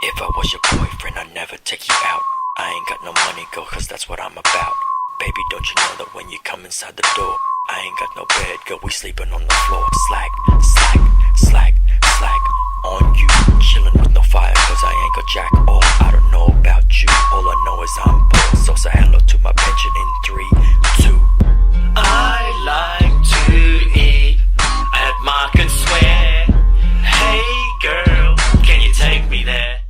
If I was your boyfriend, I'd never take you out. I ain't got no money, girl, cause that's what I'm about. Baby, don't you know that when you come inside the door, I ain't got no bed, girl, we sleeping on the floor. Slack, slack, slack, slack on you. Chillin' with no fire, cause I ain't got jack all. I don't know about you, all I know is I'm poor. So say hello to my pension in 3, 2. I like to eat at Mark and Swear. Hey girl, can you take me there?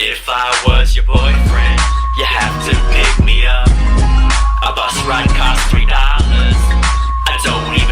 If I was your boyfriend, you have to pick me up. A bus ride costs $3. I don't even